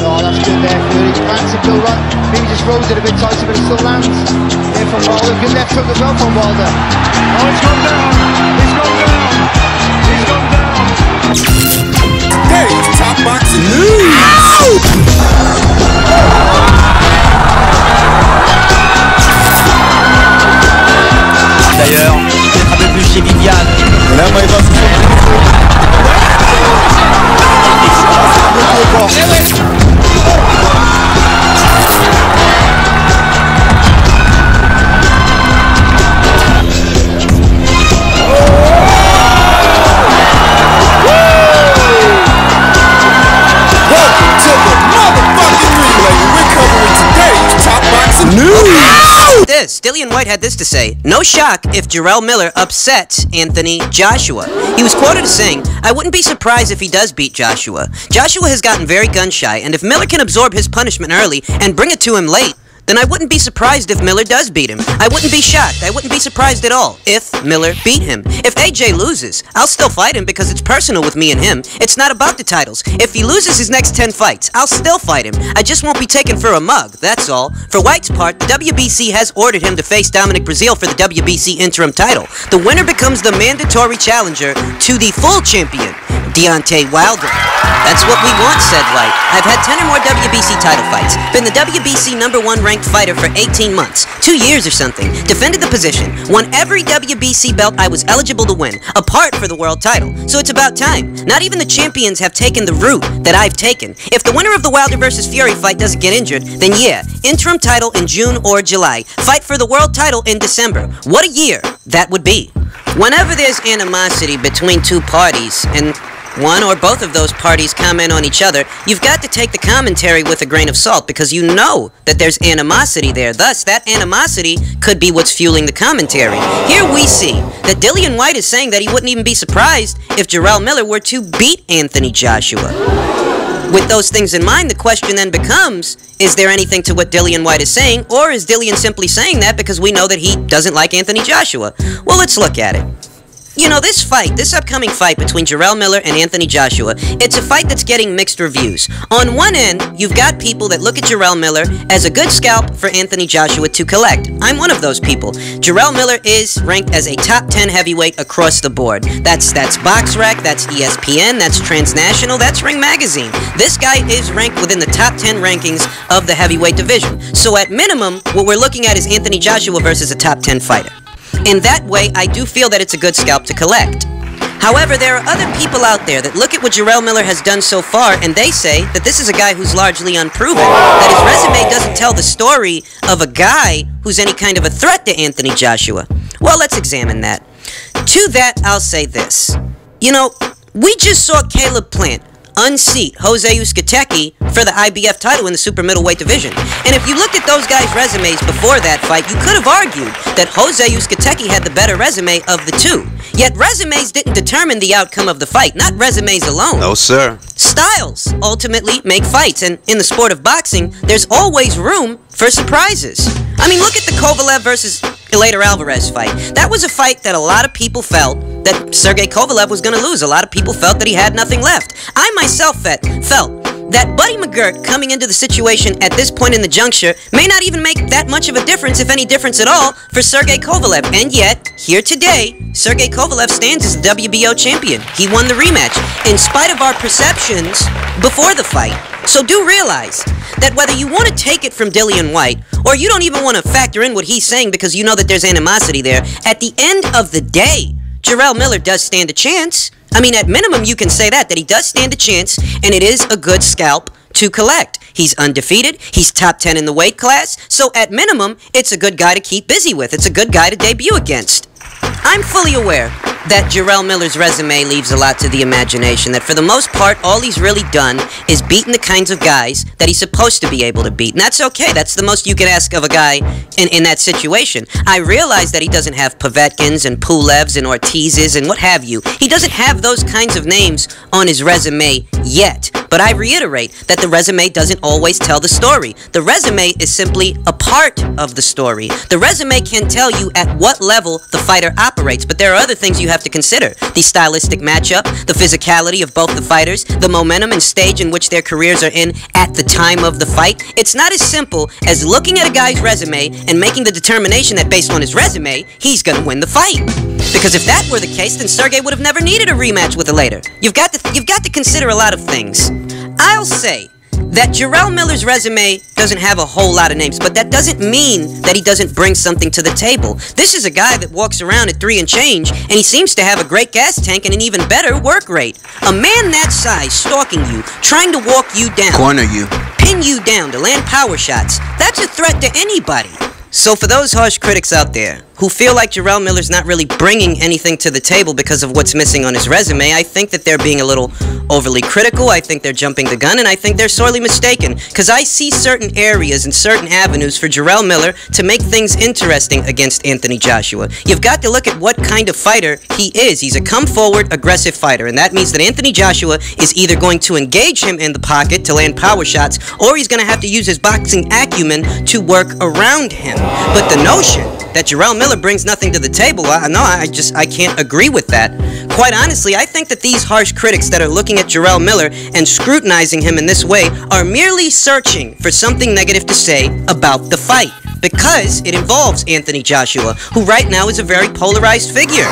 Oh, that's good there, good. Spence still run. Maybe just throws it a bit tighter, but it still lands. There from Wilder. Good left hook as well from Wilder. Oh, it's gone down. He's gone down. He's gone down. Hey, it's Top Boxing News. D'ailleurs, peut-être un peu plus chez Viviane. Et là, moi, il va se faire. Dillian Whyte had this to say: "No shock if Jarrell Miller upsets Anthony Joshua." He was quoted as saying, "I wouldn't be surprised if he does beat Joshua. Joshua has gotten very gun-shy, and if Miller can absorb his punishment early and bring it to him late, then I wouldn't be surprised if Miller does beat him. I wouldn't be shocked. I wouldn't be surprised at all if Miller beat him. If AJ loses, I'll still fight him because it's personal with me and him. It's not about the titles. If he loses his next 10 fights, I'll still fight him. I just won't be taken for a mug, that's all." For Whyte's part, the WBC has ordered him to face Dominic Breazeale for the WBC interim title. The winner becomes the mandatory challenger to the full champion, Deontay Wilder. "That's what we want," said Whyte. "I've had 10 or more WBC title fights. Been the WBC #1 ranked fighter for 18 months, 2 years or something. Defended the position. Won every WBC belt I was eligible to win, apart for the world title. So it's about time. Not even the champions have taken the route that I've taken. If the winner of the Wilder vs. Fury fight doesn't get injured, then yeah, interim title in June or July. Fight for the world title in December. What a year that would be." Whenever there's animosity between two parties, and one or both of those parties comment on each other, you've got to take the commentary with a grain of salt because you know that there's animosity there. Thus, that animosity could be what's fueling the commentary. Here we see that Dillian Whyte is saying that he wouldn't even be surprised if Jarrell Miller were to beat Anthony Joshua. With those things in mind, the question then becomes, is there anything to what Dillian Whyte is saying, or is Dillian simply saying that because we know that he doesn't like Anthony Joshua? Well, let's look at it. You know, this upcoming fight between Jarrell Miller and Anthony Joshua, it's a fight that's getting mixed reviews. On one end, you've got people that look at Jarrell Miller as a good scalp for Anthony Joshua to collect. I'm one of those people. Jarrell Miller is ranked as a top 10 heavyweight across the board. That's BoxRec, that's ESPN, that's Transnational, that's Ring Magazine. This guy is ranked within the top 10 rankings of the heavyweight division. So at minimum, what we're looking at is Anthony Joshua versus a top 10 fighter. In that way, I do feel that it's a good scalp to collect. However, there are other people out there that look at what Jarrell Miller has done so far, and they say that this is a guy who's largely unproven, that his resume doesn't tell the story of a guy who's any kind of a threat to Anthony Joshua. Well, let's examine that. To that, I'll say this. You know, we just saw Caleb Plant unseat Jose Uzcategui for the IBF title in the super middleweight division. And if you looked at those guys' resumes before that fight, you could have argued that Jose Uzcategui had the better resume of the two. Yet resumes didn't determine the outcome of the fight, not resumes alone. No, sir. Styles ultimately make fights, and in the sport of boxing, there's always room for surprises. I mean, look at the Kovalev versus Eleider Alvarez fight. That was a fight that a lot of people felt that Sergey Kovalev was going to lose. A lot of people felt that he had nothing left. I myself felt that Buddy McGirt coming into the situation at this point in the juncture may not even make that much of a difference, if any difference at all, for Sergey Kovalev. And yet, here today, Sergey Kovalev stands as the WBO champion. He won the rematch, in spite of our perceptions before the fight. So do realize that whether you want to take it from Dillian Whyte, or you don't even want to factor in what he's saying because you know that there's animosity there, at the end of the day, Jarrell Miller does stand a chance. I mean, at minimum, you can say that he does stand a chance, and it is a good scalp to collect. He's undefeated, he's top 10 in the weight class, so at minimum, it's a good guy to keep busy with. It's a good guy to debut against. I'm fully aware that Jarrell Miller's resume leaves a lot to the imagination, that for the most part, all he's really done is beaten the kinds of guys that he's supposed to be able to beat. And that's okay. That's the most you can ask of a guy in that situation. I realize that he doesn't have Povetkins and Pulevs and Ortizes and what have you. He doesn't have those kinds of names on his resume yet. But I reiterate that the resume doesn't always tell the story. The resume is simply a part of the story. The resume can tell you at what level the fighter operates operates, but there are other things you have to consider. The stylistic matchup, the physicality of both the fighters, the momentum and stage in which their careers are in at the time of the fight. It's not as simple as looking at a guy's resume and making the determination that based on his resume, he's gonna win the fight. Because if that were the case, then Sergey would have never needed a rematch with a later. You've got to consider a lot of things. I'll say that Jarrell Miller's resume doesn't have a whole lot of names, but that doesn't mean that he doesn't bring something to the table. This is a guy that walks around at 3 and change, and he seems to have a great gas tank and an even better work rate. A man that size stalking you, trying to walk you down, Corner you. pin you down to land power shots, that's a threat to anybody. So for those harsh critics out there who feel like Jarrell Miller's not really bringing anything to the table because of what's missing on his resume, I think that they're being a little overly critical. I think they're jumping the gun, and I think they're sorely mistaken, because I see certain areas and certain avenues for Jarrell Miller to make things interesting against Anthony Joshua. You've got to look at what kind of fighter he is. He's a come-forward, aggressive fighter, and that means that Anthony Joshua is either going to engage him in the pocket to land power shots, or he's going to have to use his boxing acumen to work around him. But the notion that Jarrell Miller brings nothing to the table, I can't agree with that. Quite honestly, I think that these harsh critics that are looking at Jarrell Miller and scrutinizing him in this way are merely searching for something negative to say about the fight, because it involves Anthony Joshua, who right now is a very polarized figure.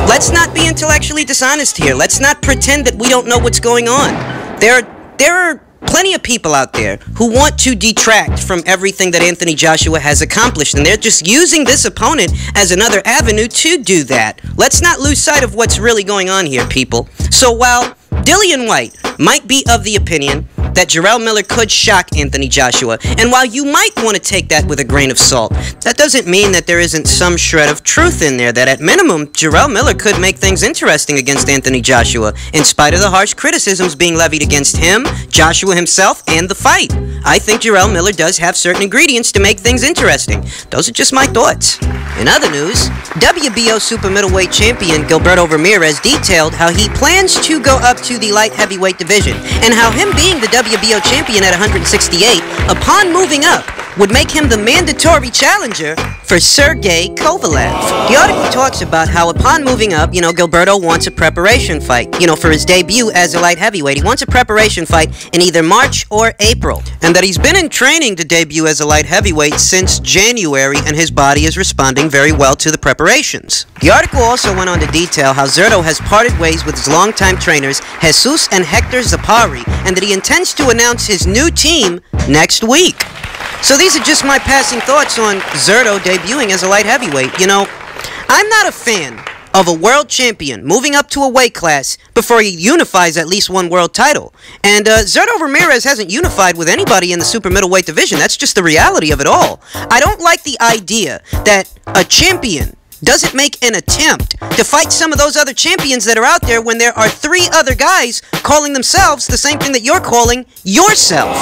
Let's not be intellectually dishonest here. Let's not pretend that we don't know what's going on. There are plenty of people out there who want to detract from everything that Anthony Joshua has accomplished, and they're just using this opponent as another avenue to do that. Let's not lose sight of what's really going on here, people. So while Dillian Whyte might be of the opinion that Jarrell Miller could shock Anthony Joshua, and while you might want to take that with a grain of salt, that doesn't mean that there isn't some shred of truth in there, that at minimum, Jarrell Miller could make things interesting against Anthony Joshua, in spite of the harsh criticisms being levied against him, Joshua himself, and the fight. I think Jarrell Miller does have certain ingredients to make things interesting. Those are just my thoughts. In other news, WBO super middleweight champion Gilberto Ramirez detailed how he plans to go up to the light heavyweight division, and how him being the WBO champion at 168, upon moving up, would make him the mandatory challenger for Sergey Kovalev. The article talks about how upon moving up, Gilberto wants a preparation fight, for his debut as a light heavyweight. He wants a preparation fight in either March or April, and that he's been in training to debut as a light heavyweight since January, and his body is responding very well to the preparations. The article also went on to detail how Zurdo has parted ways with his longtime trainers Jesus and Hector Zapari, and that he intends to announce his new team next week. So these are just my passing thoughts on Zurdo debuting as a light heavyweight. I'm not a fan of a world champion moving up to a weight class before he unifies at least one world title. And Zurdo Ramirez hasn't unified with anybody in the super middleweight division. That's just the reality of it all. I don't like the idea that a champion doesn't make an attempt to fight some of those other champions that are out there when there are 3 other guys calling themselves the same thing that you're calling yourself.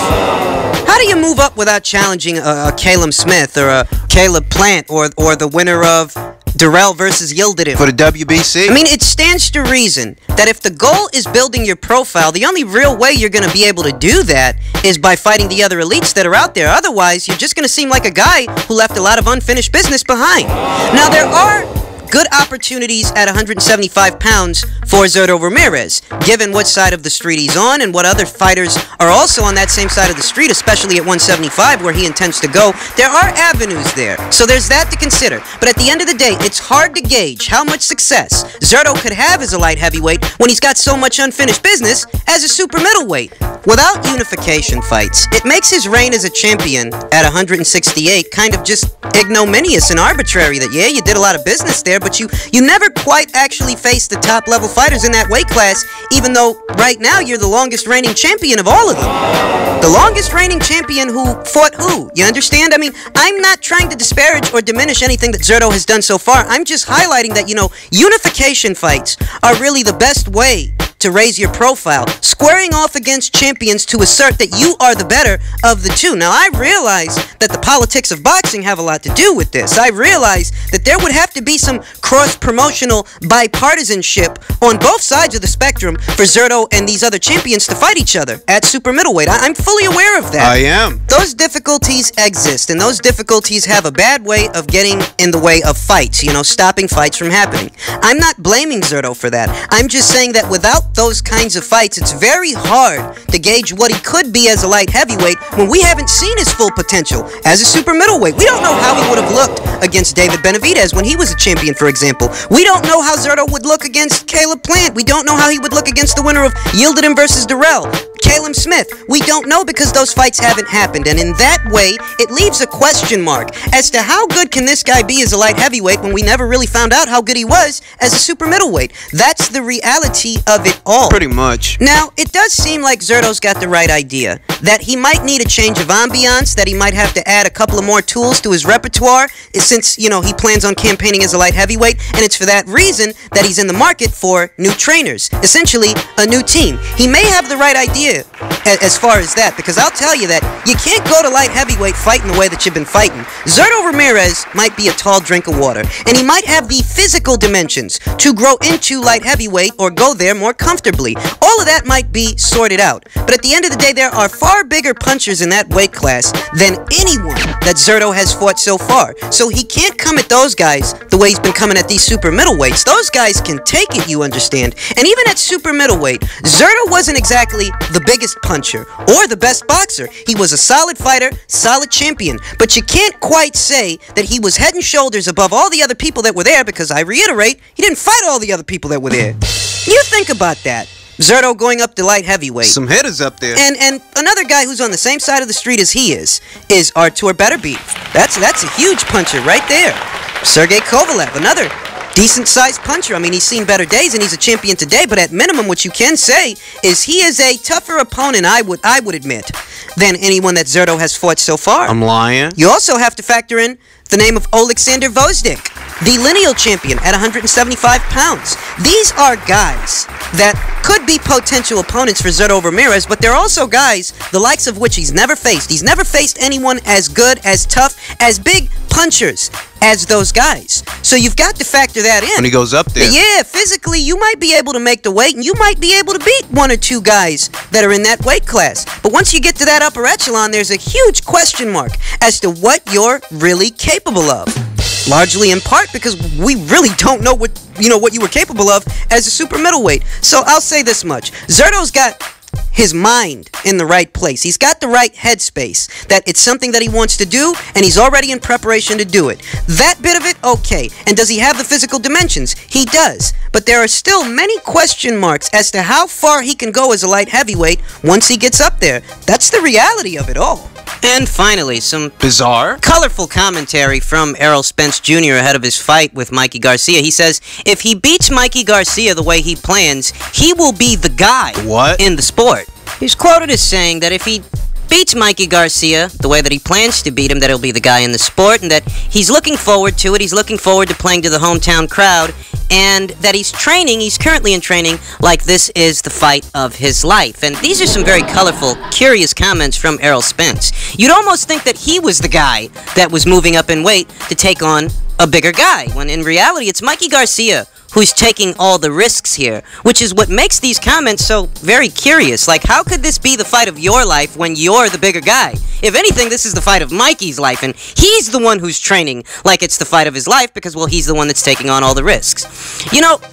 How do you move up without challenging a Caleb Smith or a Caleb Plant or the winner of Durrell versus Yildirim For the WBC? I mean, it stands to reason that if the goal is building your profile, the only real way you're going to be able to do that is by fighting the other elites that are out there. Otherwise, you're just going to seem like a guy who left a lot of unfinished business behind. Now, there are good opportunities at 175 pounds for Zurdo Ramirez, given what side of the street he's on and what other fighters are also on that same side of the street, especially at 175 where he intends to go. There are avenues there, so there's that to consider. But at the end of the day, it's hard to gauge how much success Zurdo could have as a light heavyweight when he's got so much unfinished business as a super middleweight. Without unification fights, it makes his reign as a champion at 168 kind of just ignominious and arbitrary. That, yeah, you did a lot of business there, but you never quite actually faced the top level fighters in that weight class, even though right now you're the longest reigning champion of all of them. The longest reigning champion who fought who? You understand? I mean, I'm not trying to disparage or diminish anything that Zurdo has done so far. I'm just highlighting that, unification fights are really the best way to raise your profile, squaring off against champions to assert that you are the better of the two. Now, I realize that the politics of boxing have a lot to do with this. I realize that there would have to be some cross-promotional bipartisanship on both sides of the spectrum for Zurdo and these other champions to fight each other at super middleweight. I'm fully aware of that. I am. Those difficulties exist, and those difficulties have a bad way of getting in the way of fights, stopping fights from happening. I'm not blaming Zurdo for that. I'm just saying that without those kinds of fights, it's very hard to gauge what he could be as a light heavyweight when we haven't seen his full potential as a super middleweight. We don't know how he would have looked against David Benavidez when he was a champion, for example. We don't know how Zurdo would look against Caleb Plant. We don't know how he would look against the winner of Yildirim versus Durrell, Caleb Smith. We don't know because those fights haven't happened, and in that way, it leaves a question mark as to how good can this guy be as a light heavyweight when we never really found out how good he was as a super middleweight. That's the reality of it all. Pretty much. Now, it does seem like Zurdo's got the right idea, that he might need a change of ambiance, that he might have to add a couple of more tools to his repertoire, since, he plans on campaigning as a light heavyweight, and it's for that reason that he's in the market for new trainers, essentially a new team. He may have the right idea as far as that, because I'll tell you that you can't go to light heavyweight fighting the way that you've been fighting. Zurdo Ramirez might be a tall drink of water, and he might have the physical dimensions to grow into light heavyweight or go there more comfortably. All of that might be sorted out, but at the end of the day, there are far bigger punchers in that weight class than anyone that Zurdo has fought so far. So he can't come at those guys the way he's been coming at these super middleweights. Those guys can take it, you understand. And even at super middleweight, Zurdo wasn't exactly the biggest puncher or the best boxer. He was a solid fighter, solid champion, but you can't quite say that he was head and shoulders above all the other people that were there, because I reiterate, he didn't fight all the other people that were there. You think about that. Zurdo going up to light heavyweight. Some hitters up there. And another guy who's on the same side of the street as he is Artur Beterbiev. That's a huge puncher right there. Sergey Kovalev, another decent-sized puncher. I mean, he's seen better days and he's a champion today, but at minimum what you can say is he is a tougher opponent, I would admit, than anyone that Zurdo has fought so far. I'm lying. You also have to factor in the name of Oleksandr Vozdik, the lineal champion at 175 pounds. These are guys that could be potential opponents for Zurdo Ramirez, but they're also guys the likes of which he's never faced. He's never faced anyone as good, as tough, as big punchers as those guys. So you've got to factor that in. When he goes up there. Yeah, physically you might be able to make the weight and you might be able to beat one or two guys that are in that weight class. But once you get to that upper echelon, there's a huge question mark as to what you're really capable of. Largely in part because we really don't know what you were capable of as a super middleweight. So I'll say this much. Zurdo's got his mind in the right place. He's got the right headspace, that it's something that he wants to do, and he's already in preparation to do it. That bit of it, okay. And does he have the physical dimensions? He does. But there are still many question marks as to how far he can go as a light heavyweight once he gets up there. That's the reality of it all. And finally, some bizarre, colorful commentary from Errol Spence Jr. ahead of his fight with Mikey Garcia. He says, if he beats Mikey Garcia the way he plans, he will be the guy in the sport. He's quoted as saying that if he beats Mikey Garcia the way that he plans to beat him, that he'll be the guy in the sport, and that he's looking forward to it. He's looking forward to playing to the hometown crowd, and that he's currently in training like this is the fight of his life. And these are some very colorful, curious comments from Errol Spence. You'd almost think that he was the guy that was moving up in weight to take on a bigger guy, when in reality it's Mikey Garcia who's taking all the risks here, which is what makes these comments so very curious. Like, how could this be the fight of your life when you're the bigger guy? If anything, this is the fight of Mikey's life, and he's the one who's training like it's the fight of his life because, well, he's the one that's taking on all the risks.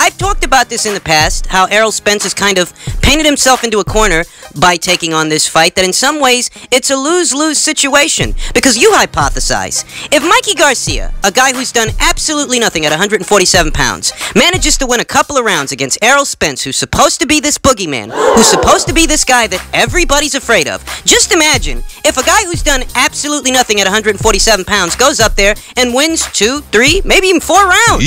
I've talked about this in the past, how Errol Spence has kind of painted himself into a corner by taking on this fight, that in some ways it's a lose-lose situation, because you hypothesize, if Mikey Garcia, a guy who's done absolutely nothing at 147 pounds, manages to win a couple of rounds against Errol Spence, who's supposed to be this boogeyman, who's supposed to be this guy that everybody's afraid of. Just imagine if a guy who's done absolutely nothing at 147 pounds goes up there and wins 2, 3, maybe even 4 rounds.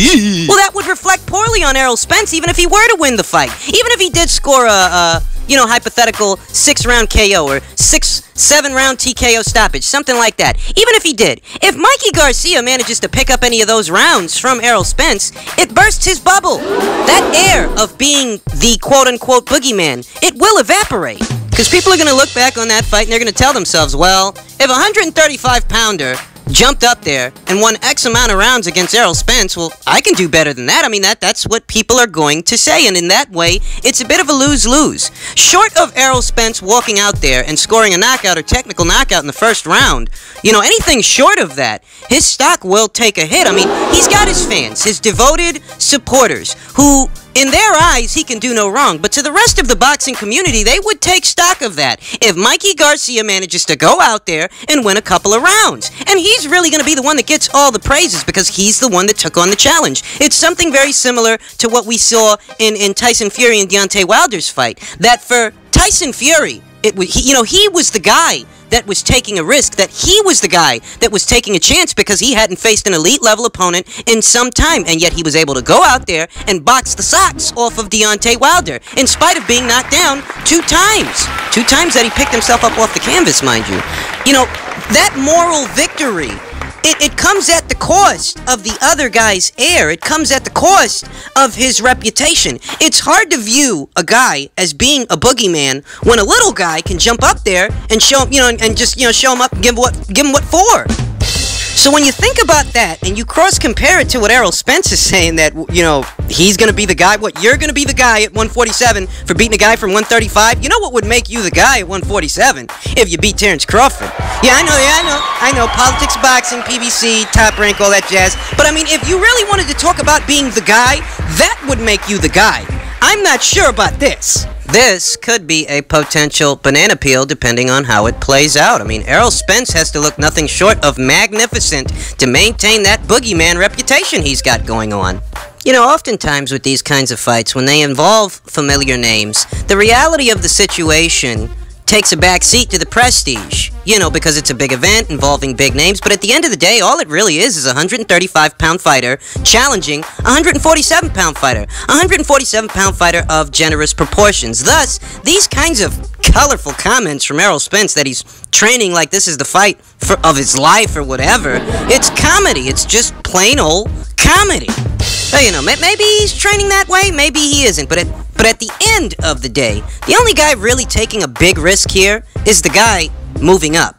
Well, that would reflect poorly on Errol Spence, even if he were to win the fight. Even if he did score a hypothetical 6-round KO or 7-round TKO stoppage, something like that. Even if he did, if Mikey Garcia manages to pick up any of those rounds from Errol Spence, it bursts his bubble. That air of being the quote-unquote boogeyman, it will evaporate. Because people are going to look back on that fight and they're going to tell themselves, well, if a 135-pounder jumped up there and won X amount of rounds against Errol Spence, well, I can do better than that. I mean, that's what people are going to say, and in that way, it's a bit of a lose-lose. Short of Errol Spence walking out there and scoring a knockout or technical knockout in the first round, anything short of that, his stock will take a hit. I mean, he's got his fans, his devoted supporters, who, in their eyes, he can do no wrong, but to the rest of the boxing community, they would take stock of that if Mikey Garcia manages to go out there and win a couple of rounds. And he's really going to be the one that gets all the praises because he's the one that took on the challenge. It's something very similar to what we saw in Tyson Fury and Deontay Wilder's fight. That for Tyson Fury, he was the guy that was taking a risk, that he was the guy that was taking a chance because he hadn't faced an elite-level opponent in some time, and yet he was able to go out there and box the socks off of Deontay Wilder, in spite of being knocked down 2 times. 2 times that he picked himself up off the canvas, mind you. That moral victory, it comes at the cost of the other guy's air. It comes at the cost of his reputation. It's hard to view a guy as being a boogeyman when a little guy can jump up there and show him, and just show him up and give him what for. So when you think about that and you cross-compare it to what Errol Spence is saying, that, he's going to be the guy, you're going to be the guy at 147 for beating a guy from 135? You know what would make you the guy at 147? If you beat Terrence Crawford. Yeah, I know. Politics, boxing, PBC, Top Rank, all that jazz. But, I mean, if you really wanted to talk about being the guy, that would make you the guy. I'm not sure about this. This could be a potential banana peel depending on how it plays out. I mean, Errol Spence has to look nothing short of magnificent to maintain that boogeyman reputation he's got going on. Oftentimes with these kinds of fights, when they involve familiar names, the reality of the situation takes a back seat to the prestige, because it's a big event involving big names, but at the end of the day, all it really is a 135-pound fighter challenging a 147-pound fighter, a 147-pound fighter of generous proportions. Thus, these kinds of colorful comments from Errol Spence that he's training like this is the fight of his life or whatever, it's comedy. It's just plain old comedy. So, maybe he's training that way, maybe he isn't, but at the end of the day, the only guy really taking a big risk here is the guy moving up.